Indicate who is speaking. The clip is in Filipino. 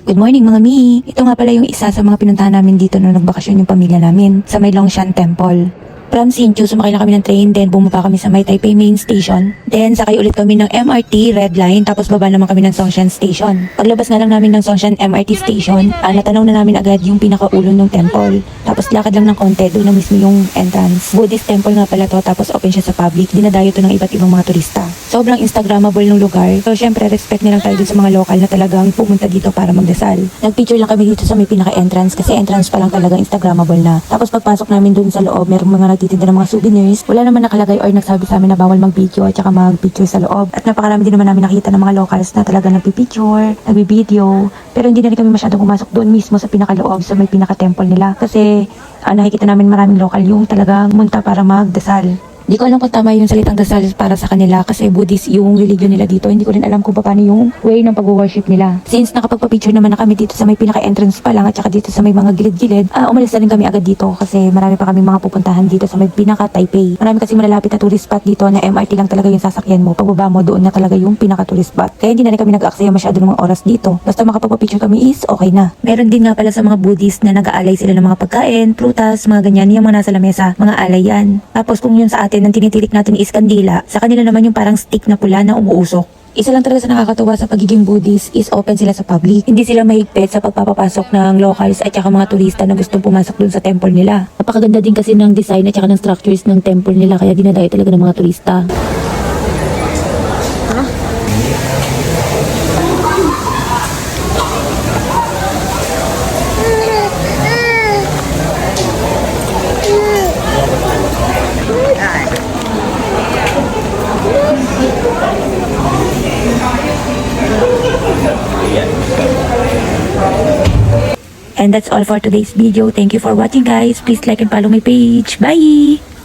Speaker 1: Good morning mga mi! Ito nga pala yung isa sa mga pinuntahan namin dito nung nagbakasyon yung pamilya namin sa may Longshan Temple. From Hsinchu, sumakay na kami ng train, then bumaba kami sa may Taipei Main Station. Then sakay ulit kami ng MRT Red Line, tapos baba naman kami ng Songshan Station. Paglabas nga lang namin ng Songshan MRT Station, natanaw na namin agad yung pinakaulo ng temple. Tapos lakad lang ng konti, doon na mismo yung entrance. Buddhist temple nga pala to, tapos open siya sa public. Dinadayo to ng iba't ibang mga turista. Sobrang Instagrammable ng lugar. So syempre respect nilang tayo dun sa mga local na talagang pumunta dito para magdasal. Nagpicture lang kami dito sa may pinaka-entrance kasi entrance pa lang talaga Instagrammable na. Tapos pagpasok namin dun sa loob, merong mga nagtitinda ng mga souvenirs. Wala naman nakalagay or nagsabi sa amin na bawal mag-video at saka mag-picture sa loob. At napakarami din naman namin nakita ng mga locals na talaga nagpi-picture, nagbi-video. Pero hindi na rin kami masyadong pumasok doon mismo sa pinaka-loob, sa may pinaka-temple nila. Kasi nakikita namin maraming local yung talagang munta para magdasal. Di ko alam kung tama yung salitang dasal para sa kanila kasi Buddhist yung religion nila dito. Hindi ko rin alam kung paano yung way ng pag-worship nila. Since nakapagpa-picture naman na kami dito sa may pinaka-entrance pa lang at saka dito sa may mga gilid-gilid, umalis na rin kami agad dito kasi marami pa kami mga pupuntahan dito sa may pinaka-Taipei. Marami kasi malalapit na tourist spot dito na MRT lang talaga yung sasakyan mo. Pagbaba mo doon na talaga yung pinaka-tourist spot. Kaya hindi na rin kami nag-aaksaya masyado ng mga oras dito. Basta makapagpa-picture kami is okay na. Meron din nga pala sa mga Buddhist na nag-aalay sila ng mga pagkain, prutas, mga ganyan. Yung mga nasa lamesa, mga alay yan. Tapos kung yun sa atin, ang tinitilik natin is kandila. Sa kanila naman yung parang stick na pula na umuusok. Isa lang talaga sa nakakatuwa sa pagiging Buddhist is open sila sa public. Hindi sila mahigpit sa pagpapapasok ng locals at saka mga turista na gustong pumasok dun sa temple nila. Napakaganda din kasi ng design at saka ng structures ng temple nila kaya dinadayo talaga ng mga turista. And that's all for today's video. Thank you for watching guys. Please like and follow my page. Bye!